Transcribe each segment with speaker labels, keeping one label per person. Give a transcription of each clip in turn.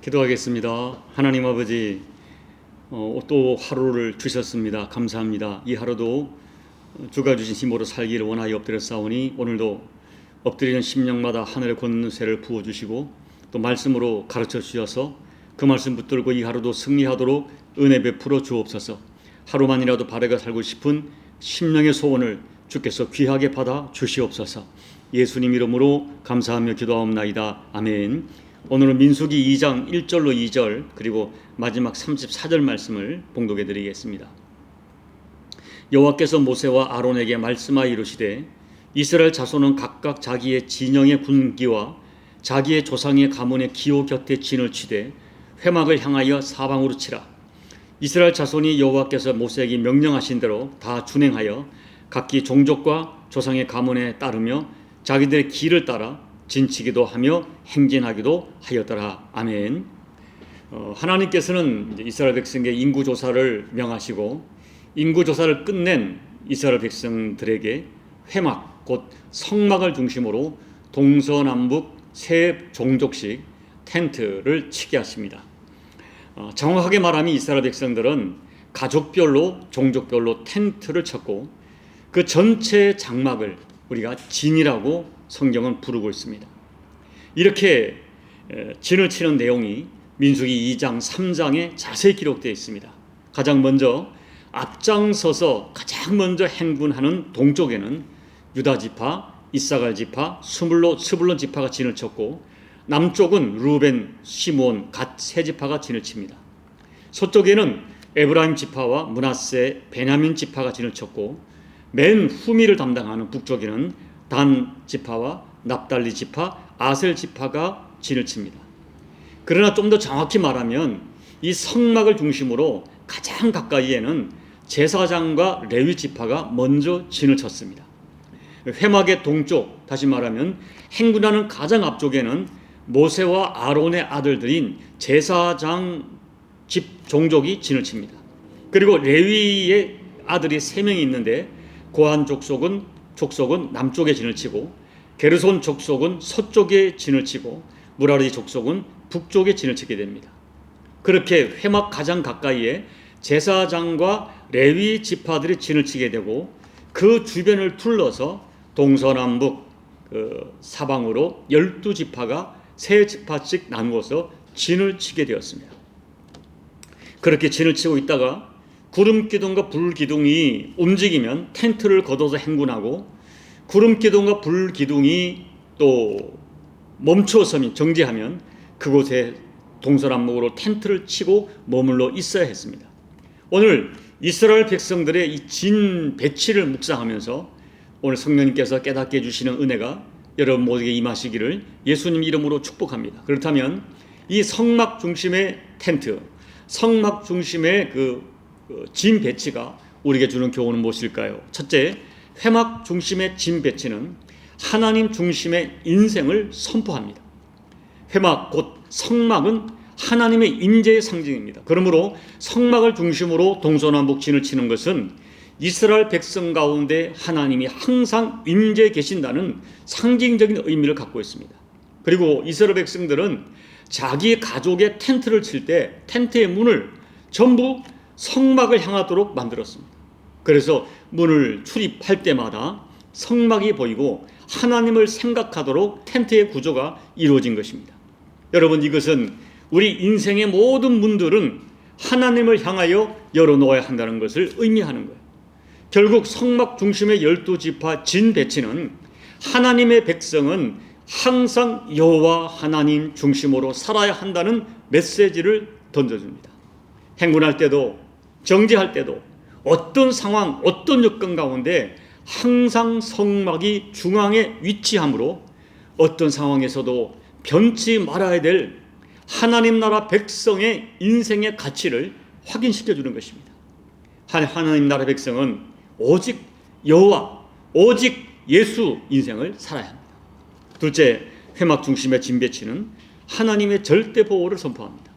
Speaker 1: 기도하겠습니다. 하나님 아버지, 또 하루를 주셨습니다. 감사합니다. 이 하루도 주가 주신 힘으로 살기를 원하여 엎드렸사오니 오늘도 엎드리는 심령마다 하늘의 권세를 부어주시고 또 말씀으로 가르쳐 주셔서 그 말씀 붙들고 이 하루도 승리하도록 은혜 베풀어 주옵소서. 하루만이라도 바르게 살고 싶은 심령의 소원을 주께서 귀하게 받아 주시옵소서. 예수님 이름으로 감사하며 기도하옵나이다. 아멘. 오늘은 민수기 2장 1절로 2절 그리고 마지막 34절 말씀을 봉독해 드리겠습니다. 여호와께서 모세와 아론에게 말씀하여 이르시되 이스라엘 자손은 각각 자기의 진영의 군기와 자기의 조상의 가문의 기호 곁에 진을 치되 회막을 향하여 사방으로 치라. 이스라엘 자손이 여호와께서 모세에게 명령하신 대로 다 준행하여 각기 종족과 조상의 가문에 따르며 자기들의 길을 따라 진치기도 하며 행진하기도 하였더라. 아멘. 하나님께서는 이스라엘 백성에게 인구조사를 명하시고 인구조사를 끝낸 이스라엘 백성들에게 회막 곧 성막을 중심으로 동서남북 세 종족씩 텐트를 치게 하십니다. 정확하게 말하면 이스라엘 백성들은 가족별로 종족별로 텐트를 쳤고 그 전체 장막을 우리가 진이라고 성경은 부르고 있습니다. 이렇게 진을 치는 내용이 민수기 2장 3장에 자세히 기록되어 있습니다. 가장 먼저 앞장서서 가장 먼저 행군하는 동쪽에는 유다 지파, 이사갈 지파, 스불론 지파가 진을 쳤고 남쪽은 루벤, 시므온, 갓 세 지파가 진을 칩니다. 서쪽에는 에브라임 지파와 므낫세, 베냐민 지파가 진을 쳤고 맨 후미를 담당하는 북쪽에는 단 지파와 납달리 지파, 아셀 지파가 진을 칩니다. 그러나 좀 더 정확히 말하면 이 성막을 중심으로 가장 가까이에는 제사장과 레위 지파가 먼저 진을 쳤습니다. 회막의 동쪽, 다시 말하면 행군하는 가장 앞쪽에는 모세와 아론의 아들들인 제사장 집 종족이 진을 칩니다. 그리고 레위의 아들이 3명이 있는데 고한 족속은 남쪽에 진을 치고 게르손 족속은 서쪽에 진을 치고 무라리 족속은 북쪽에 진을 치게 됩니다. 그렇게 회막 가장 가까이에 제사장과 레위 지파들이 진을 치게 되고 그 주변을 둘러서 동서남북 사방으로 12지파가 3지파씩 나누어서 진을 치게 되었습니다. 그렇게 진을 치고 있다가 구름 기둥과 불 기둥이 움직이면 텐트를 걷어서 행군하고 구름 기둥과 불 기둥이 또 멈춰서면 정지하면 그곳에 동서남북으로 텐트를 치고 머물러 있어야 했습니다. 오늘 이스라엘 백성들의 이 진 배치를 묵상하면서 오늘 성령님께서 깨닫게 해주시는 은혜가 여러분 모두에게 임하시기를 예수님 이름으로 축복합니다. 그렇다면 이 성막 중심의 텐트, 성막 중심의 진 배치가 우리에게 주는 교훈은 무엇일까요? 첫째, 회막 중심의 진 배치는 하나님 중심의 인생을 선포합니다. 회막 곧 성막은 하나님의 임재의 상징입니다. 그러므로 성막을 중심으로 동서남북 진을 치는 것은 이스라엘 백성 가운데 하나님이 항상 임재해 계신다는 상징적인 의미를 갖고 있습니다. 그리고 이스라엘 백성들은 자기 가족의 텐트를 칠 때 텐트의 문을 전부 성막을 향하도록 만들었습니다. 그래서 문을 출입할 때마다 성막이 보이고 하나님을 생각하도록 텐트의 구조가 이루어진 것입니다. 여러분, 이것은 우리 인생의 모든 문들은 하나님을 향하여 열어놓아야 한다는 것을 의미하는 거예요. 결국 성막 중심의 12지파 진 배치는 하나님의 백성은 항상 여호와 하나님 중심으로 살아야 한다는 메시지를 던져줍니다. 행군할 때도 정지할 때도 어떤 상황, 어떤 여건 가운데 항상 성막이 중앙에 위치하므로 어떤 상황에서도 변치 말아야 될 하나님 나라 백성의 인생의 가치를 확인시켜 주는 것입니다. 하나님 나라 백성은 오직 여호와, 오직 예수 인생을 살아야 합니다. 둘째, 회막 중심의 진 배치는 하나님의 절대 보호를 선포합니다.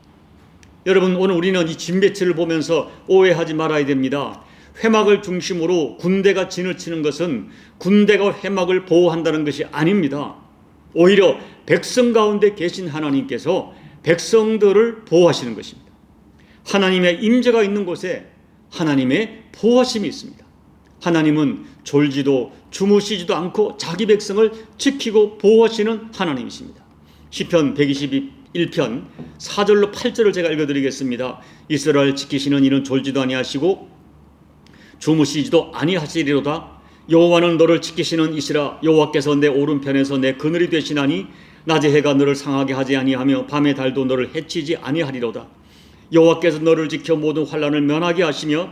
Speaker 1: 여러분, 오늘 우리는 이 진 배치를 보면서 오해하지 말아야 됩니다. 회막을 중심으로 군대가 진을 치는 것은 군대가 회막을 보호한다는 것이 아닙니다. 오히려 백성 가운데 계신 하나님께서 백성들을 보호하시는 것입니다. 하나님의 임재가 있는 곳에 하나님의 보호하심이 있습니다. 하나님은 졸지도 주무시지도 않고 자기 백성을 지키고 보호하시는 하나님이십니다. 시편 121편 4절로 8절을 제가 읽어드리겠습니다. 이스라엘 지키시는 이는 졸지도 아니하시고 주무시지도 아니하시리로다. 여호와는 너를 지키시는 이시라. 여호와께서 내 오른편에서 내 그늘이 되시나니 낮에 해가 너를 상하게 하지 아니하며 밤에 달도 너를 해치지 아니하리로다. 여호와께서 너를 지켜 모든 환난을 면하게 하시며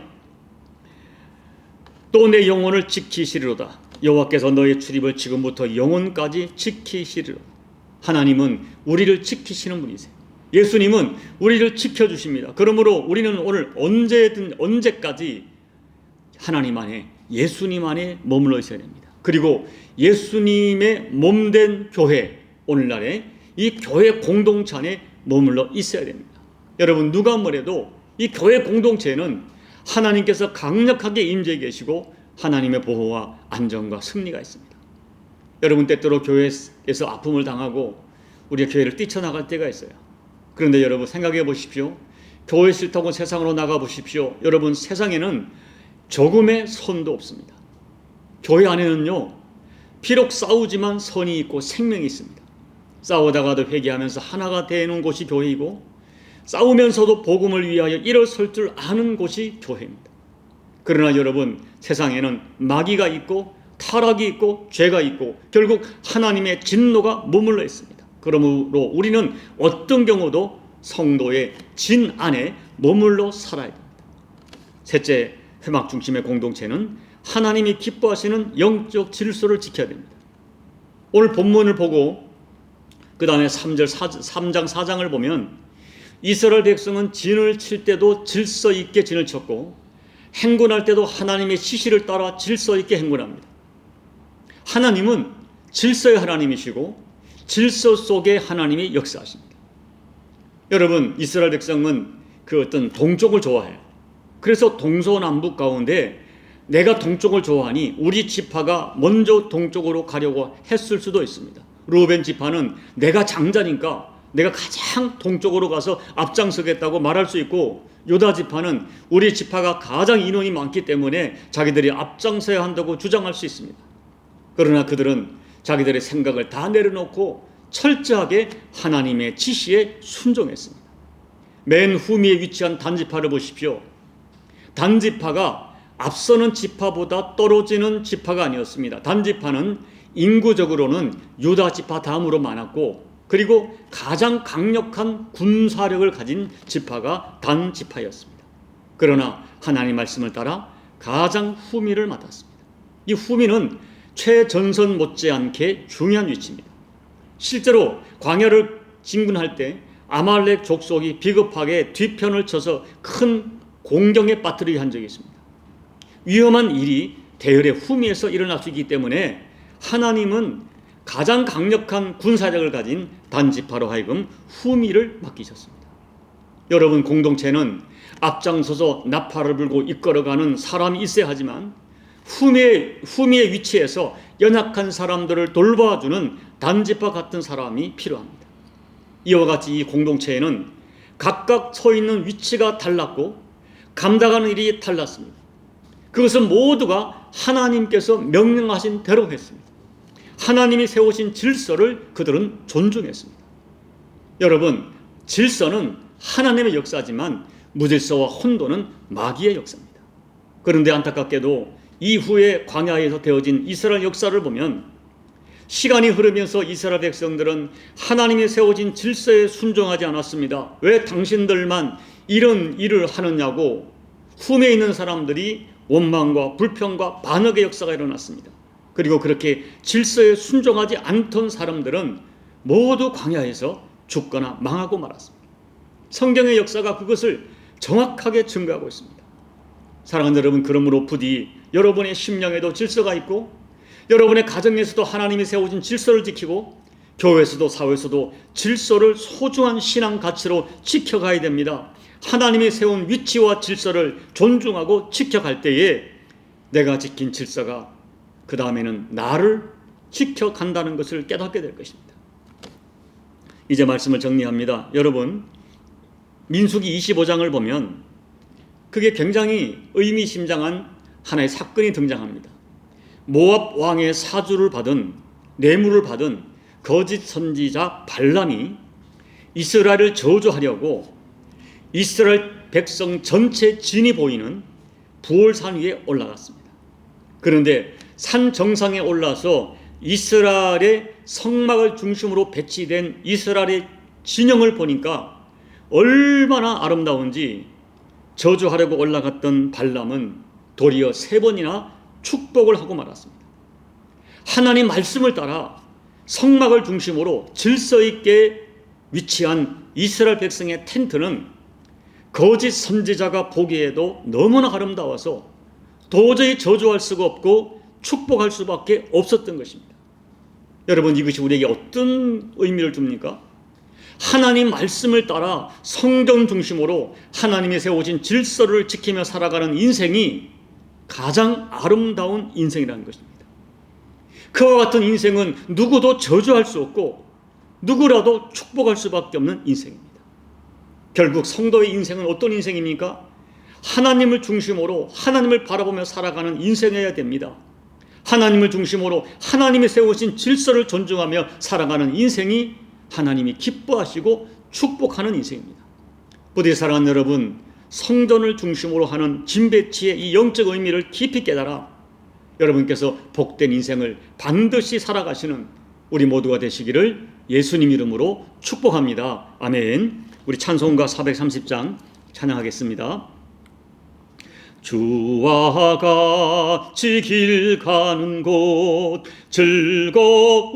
Speaker 1: 또 내 영혼을 지키시리로다. 여호와께서 너의 출입을 지금부터 영혼까지 지키시리로다. 하나님은 우리를 지키시는 분이세요. 예수님은 우리를 지켜주십니다. 그러므로 우리는 오늘 언제까지 하나님 안에, 예수님 안에 머물러 있어야 됩니다. 그리고 예수님의 몸된 교회, 오늘날에 이 교회 공동체 안에 머물러 있어야 됩니다. 여러분, 누가 뭐래도 이 교회 공동체에는 하나님께서 강력하게 임재해 계시고 하나님의 보호와 안정과 승리가 있습니다. 여러분, 때때로 교회에서 아픔을 당하고 우리가 교회를 뛰쳐나갈 때가 있어요. 그런데 여러분, 생각해 보십시오. 교회 싫다고 세상으로 나가 보십시오. 여러분, 세상에는 조금의 선도 없습니다. 교회 안에는요, 비록 싸우지만 선이 있고 생명이 있습니다. 싸우다가도 회개하면서 하나가 되는 곳이 교회이고, 싸우면서도 복음을 위하여 일어설 줄 아는 곳이 교회입니다. 그러나 여러분, 세상에는 마귀가 있고 타락이 있고 죄가 있고 결국 하나님의 진노가 머물러 있습니다. 그러므로 우리는 어떤 경우도 성도의 진 안에 머물러 살아야 됩니다. 셋째, 회막 중심의 공동체는 하나님이 기뻐하시는 영적 질서를 지켜야 됩니다. 오늘 본문을 보고 그 다음에 3장 4장을 보면 이스라엘 백성은 진을 칠 때도 질서 있게 진을 쳤고 행군할 때도 하나님의 지시를 따라 질서 있게 행군합니다. 하나님은 질서의 하나님이시고 질서 속에 하나님이 역사하십니다. 여러분, 이스라엘 백성은 그 어떤 동쪽을 좋아해요. 그래서 동서남북 가운데 내가 동쪽을 좋아하니 우리 지파가 먼저 동쪽으로 가려고 했을 수도 있습니다. 루벤 지파는 내가 장자니까 내가 가장 동쪽으로 가서 앞장서겠다고 말할 수 있고, 유다 지파는 우리 지파가 가장 인원이 많기 때문에 자기들이 앞장서야 한다고 주장할 수 있습니다. 그러나 그들은 자기들의 생각을 다 내려놓고 철저하게 하나님의 지시에 순종했습니다. 맨 후미에 위치한 단지파를 보십시오. 단지파가 앞서는 지파보다 떨어지는 지파가 아니었습니다. 단지파는 인구적으로는 유다 지파 다음으로 많았고, 그리고 가장 강력한 군사력을 가진 지파가 단 지파였습니다. 그러나 하나님 말씀을 따라 가장 후미를 맡았습니다. 이 후미는 최전선 못지않게 중요한 위치입니다. 실제로 광야를 진군할 때 아말렉 족속이 비겁하게 뒤편을 쳐서 큰 공경에 빠뜨리게 한 적이 있습니다. 위험한 일이 대열의 후미에서 일어날 수 있기 때문에 하나님은 가장 강력한 군사력을 가진 단지파로 하여금 후미를 맡기셨습니다. 여러분, 공동체는 앞장서서 나팔을 불고 이끌어가는 사람이 있어야 하지만 후미의 위치에서 연약한 사람들을 돌봐주는 단지파 같은 사람이 필요합니다. 이와 같이 이 공동체에는 각각 서 있는 위치가 달랐고 감당하는 일이 달랐습니다. 그것은 모두가 하나님께서 명령하신 대로 했습니다. 하나님이 세우신 질서를 그들은 존중했습니다. 여러분, 질서는 하나님의 역사지만 무질서와 혼돈은 마귀의 역사입니다. 그런데 안타깝게도 이후에 광야에서 되어진 이스라엘 역사를 보면 시간이 흐르면서 이스라엘 백성들은 하나님이 세워진 질서에 순종하지 않았습니다. 왜 당신들만 이런 일을 하느냐고 후미에 있는 사람들이 원망과 불평과 반역의 역사가 일어났습니다. 그리고 그렇게 질서에 순종하지 않던 사람들은 모두 광야에서 죽거나 망하고 말았습니다. 성경의 역사가 그것을 정확하게 증거하고 있습니다. 사랑하는 여러분, 그러므로 부디 여러분의 심령에도 질서가 있고 여러분의 가정에서도 하나님이 세워진 질서를 지키고 교회에서도 사회에서도 질서를 소중한 신앙 가치로 지켜가야 됩니다. 하나님이 세운 위치와 질서를 존중하고 지켜갈 때에 내가 지킨 질서가 그 다음에는 나를 지켜간다는 것을 깨닫게 될 것입니다. 이제 말씀을 정리합니다. 여러분, 민수기 25장을 보면 그게 굉장히 의미심장한 하나의 사건이 등장합니다. 모압 왕의 사주를 받은, 뇌물을 받은 거짓 선지자 발람이 이스라엘을 저주하려고 이스라엘 백성 전체 진이 보이는 부올산 위에 올라갔습니다. 그런데 산 정상에 올라서 이스라엘의 성막을 중심으로 배치된 이스라엘의 진영을 보니까 얼마나 아름다운지 저주하려고 올라갔던 발람은 도리어 3번이나 축복을 하고 말았습니다. 하나님 말씀을 따라 성막을 중심으로 질서 있게 위치한 이스라엘 백성의 텐트는 거짓 선지자가 보기에도 너무나 아름다워서 도저히 저주할 수가 없고 축복할 수밖에 없었던 것입니다. 여러분, 이것이 우리에게 어떤 의미를 줍니까? 하나님 말씀을 따라 성경 중심으로 하나님이 세우신 질서를 지키며 살아가는 인생이 가장 아름다운 인생이라는 것입니다. 그와 같은 인생은 누구도 저주할 수 없고 누구라도 축복할 수밖에 없는 인생입니다. 결국 성도의 인생은 어떤 인생입니까? 하나님을 중심으로 하나님을 바라보며 살아가는 인생이어야 됩니다. 하나님을 중심으로 하나님이 세우신 질서를 존중하며 살아가는 인생이 하나님이 기뻐하시고 축복하는 인생입니다. 부디 사랑하는 여러분, 성전을 중심으로 하는 진배치의 이 영적 의미를 깊이 깨달아 여러분께서 복된 인생을 반드시 살아가시는 우리 모두가 되시기를 예수님 이름으로 축복합니다. 아멘. 우리 찬송가 430장 찬양하겠습니다. 주와 같이 길 가는 곳 즐거운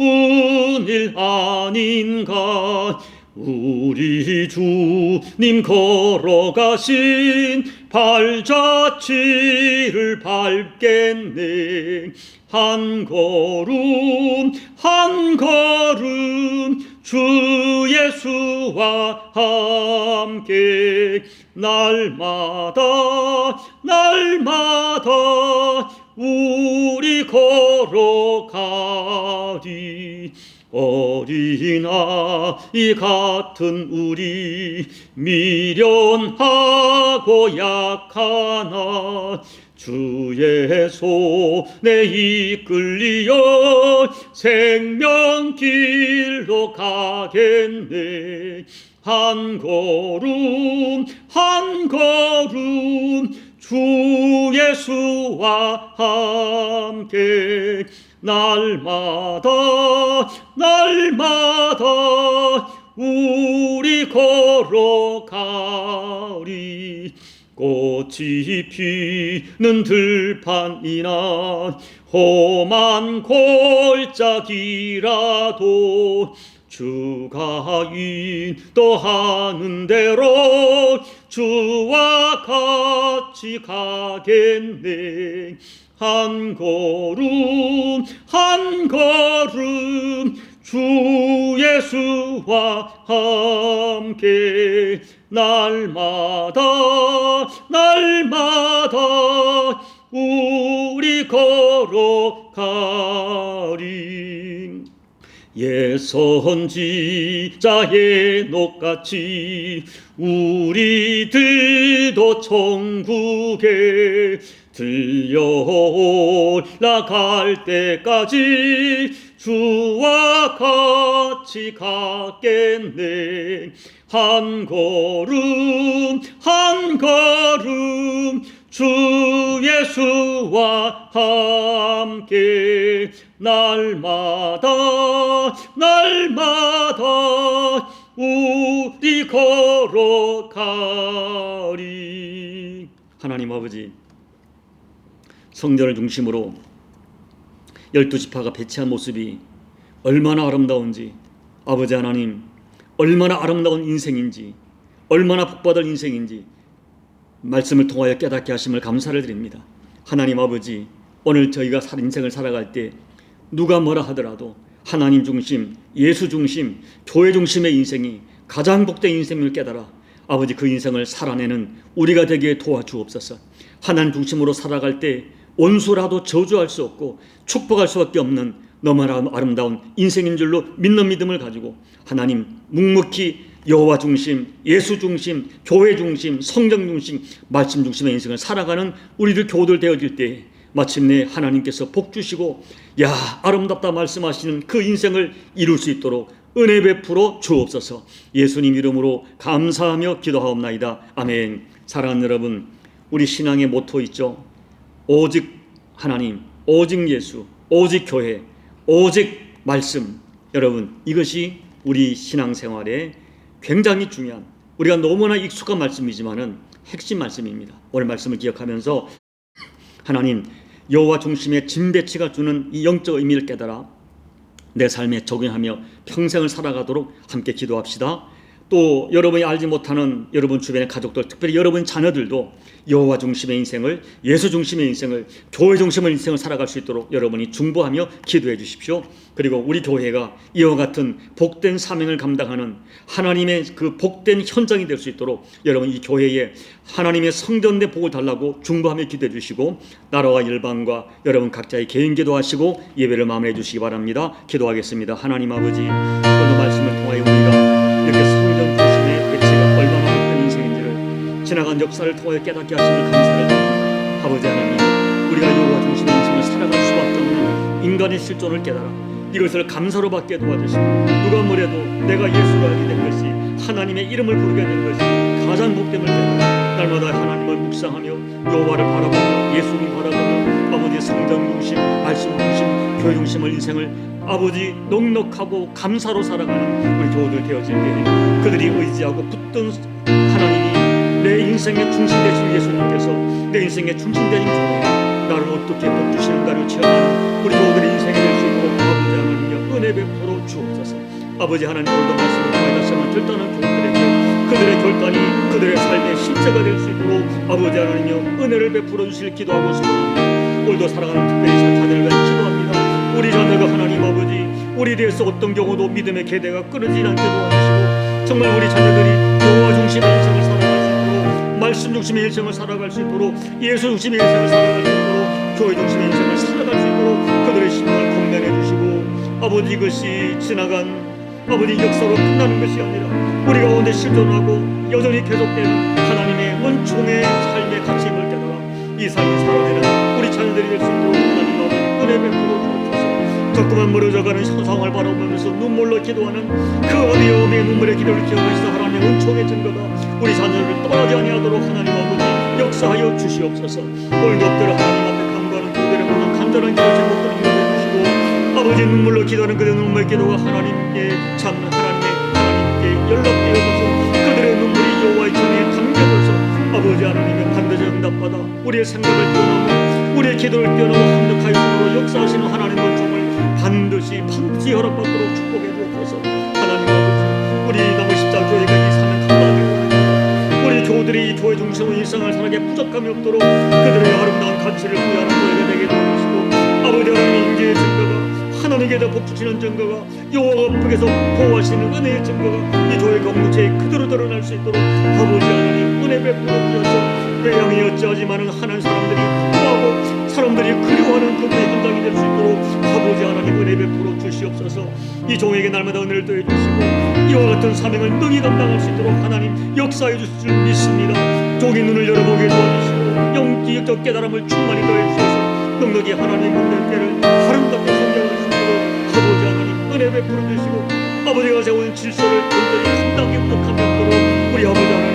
Speaker 1: 일 아닌가. 우리 주님 걸어가신 발자취를 밟겠네. 한 걸음 한 걸음 주 예수와 함께 날마다 날마다 우리 걸어가리. 어린아이 같은 우리 미련하고 약하나 주의 손에 이끌리어 생명길로 가겠네. 한 걸음 한 걸음 주 예수와 함께 날마다 날마다 우리 걸어가리. 꽃이 피는 들판이나 험한 골짜기라도 주가 인도하는 대로 주와 같이 가겠네. 한 걸음 한 걸음 주 예수와 함께 날마다 날마다 우리 걸어가리. 예선지자 에녹같이 우리들도 천국에 들려 올라갈 때까지 주와 같이 가겠네. 한 걸음 한 걸음 주 예수와 함께 날마다 날마다 우리 걸어가리. 하나님 아버지, 성전을 중심으로 12지파가 배치한 모습이 얼마나 아름다운지, 아버지 하나님, 얼마나 아름다운 인생인지, 얼마나 복받을 인생인지 말씀을 통하여 깨닫게 하심을 감사를 드립니다. 하나님 아버지, 오늘 저희가 인생을 살아갈 때 누가 뭐라 하더라도 하나님 중심, 예수 중심, 교회 중심의 인생이 가장 복된 인생임을 깨달아 아버지 그 인생을 살아내는 우리가 되기에 도와주옵소서. 하나님 중심으로 살아갈 때 원수라도 저주할 수 없고 축복할 수밖에 없는 너무나 아름다운 인생인 줄로 믿는 믿음을 가지고 하나님 묵묵히 여호와 중심, 예수 중심, 교회 중심, 성경 중심, 말씀 중심의 인생을 살아가는 우리들 교우들 되어질 때 마침내 하나님께서 복 주시고 야 아름답다 말씀하시는 그 인생을 이룰 수 있도록 은혜 베풀어 주옵소서. 예수님 이름으로 감사하며 기도하옵나이다. 아멘. 사랑하는 여러분, 우리 신앙의 모토 있죠. 오직 하나님, 오직 예수, 오직 교회, 오직 말씀. 여러분, 이것이 우리 신앙생활의 굉장히 중요한, 우리가 너무나 익숙한 말씀이지만은 핵심 말씀입니다. 오늘 말씀을 기억하면서 하나님 여호와 중심의 진배치가 주는 이 영적 의미를 깨달아 내 삶에 적용하며 평생을 살아가도록 함께 기도합시다. 또 여러분이 알지 못하는 여러분 주변의 가족들, 특별히 여러분 자녀들도 여호와 중심의 인생을, 예수 중심의 인생을, 교회 중심의 인생을 살아갈 수 있도록 여러분이 중보하며 기도해 주십시오. 그리고 우리 교회가 이와 같은 복된 사명을 감당하는 하나님의 그 복된 현장이 될 수 있도록 여러분 이 교회에 하나님의 성전의 복을 달라고 중보하며 기도해 주시고 나라와 열방과 여러분 각자의 개인 기도하시고 예배를 마무리해 주시기 바랍니다. 기도하겠습니다. 하나님 아버지, 오늘 말씀을 통하여 우리가 이렇게 성전 중심의 배치가 얼마나 큰 인생인지를 지나간 역사를 통하여 깨닫게 하시는 감사를 드립니다. 아버지 하나님, 우리가 여호와 중심의 인생을 살아갈 수밖에 없는 인간의 실존을 깨달아 이것을 감사로 받게 도와주시고 누가 뭐래도 내가 예수를 알게 된 것이 하나님의 이름을 부르게 된 것이 가장 복됨을 깨달아 날마다 하나님을 묵상하며 여호와를 바라보며 예수님 바라보며 아버지 성전 중심, 말씀 중심, 교회 중심의 인생을 아버지 넉넉하고 감사로 살아가는 우리 교우들 되어질 때 그들이 의지하고 붙든 하나님이 내 인생의 중심 되신 예수님께서 내 인생의 중심 되신 교회 나를 어떻게 복주시는가를 체험하는 우리 교우들의 인생이 될 수 있도록 아버지 하나님여 은혜 베풀어 주옵소서. 아버지 하나님, 오늘도 말씀을 통해 다시 한번 결단한 교우들에게 그들의 결단이 그들의 삶의 실제가 될 수 있도록 아버지 하나님여 은혜를 베풀어 주실 기도하고 싶습니다. 오늘도 살아가는 특별히 자녀들을 위해 기도합니다. 우리 자녀가 하나님 아버지 우리에 대해서 어떤 경우도 믿음의 계대가 끊어지지 않게 도와주시고 정말 우리 자녀들이 여호와 중심의 인생을 살아갈 수 있도록 말씀 중심의 인생을 살아갈 수 있도록 예수 중심의 인생을 살아갈 수 있도록 교회 중심의 인생을 살아갈 수 있도록 그들의 심령을 건면해 주시고 아버지 이것이 지나간 아버지 역사로 끝나는 것이 아니라 우리 가운데 실존하고 여전히 계속되는 하나님의 원총의 삶의 가치임을 깨달아 이 삶을 살아내는 우리 자녀들이 될 수 있도록 하나님 아버지 은혜 베풀어 주옵소서. 자꾸만 멀어져가는 세상을 바라보면서 눈물로 기도하는 그 어디움의 눈물의 기도를 기억하시사 하나님의 은총의 증거가 우리 자녀를 떠나지 아니하도록 하나님 아버지 역사하여 주시옵소서. 오늘도 엎드려 하나님 앞에 간구하는 그들의 모든 간절한 기도 제목들을 인도해 주시고 아버지 눈물로 기도하는 그들의 눈물 기도가 하나님께 연락되어서 그들의 눈물이 여호와의 전에 담겨져서 아버지 하나님의 반드시 응답받아 우리의 생각을 뛰어넘어 우리의 기도를 뛰어넘어 합력하여 주로 역사하시는 하나님의 은총을 반드시 허락받도록 축복해 주옵소서. 하나님 아버지, 우리 남은 십자교회가 이 사명 감당하고 우리 교우들이 이 교회 중심의 일상을 살아게 부족함이 없도록 그들의 아름다운 가치를 부여하는 교회가 되게 도와주시고 아버지 하나님의 인계의 증거가 하나님께서 복주시는 증거가 여호와가 북에서 보호하시는 은혜의 증거가 이 교회 공동체에 그대로 드러날 수 있도록 아버지 하나님 은혜 베풀어 주셔서 외양이 어찌하지만은 하는 사람들이 구하고 사람들이 그리워하는 그분의 현장이 될 수 있도록 아버지 하나님 은혜 베풀어 주시옵소서. 이 종에게 날마다 은혜를 더해 주시고 이와 같은 사명을 능히 감당할 수 있도록 하나님 역사해 주실 줄 믿습니다. 종의 눈을 열어보게 도와주시고 영적 깨달음을 충만히 더해 주셔서 넉넉히 하나님의 문들께를 아름답게 성경할 수 있도록 아버지 하나님 은혜 베풀어 주시고 아버지가 세운 질서를 온전히 감당하게 부족함이 없도록 우리 아버지 하나님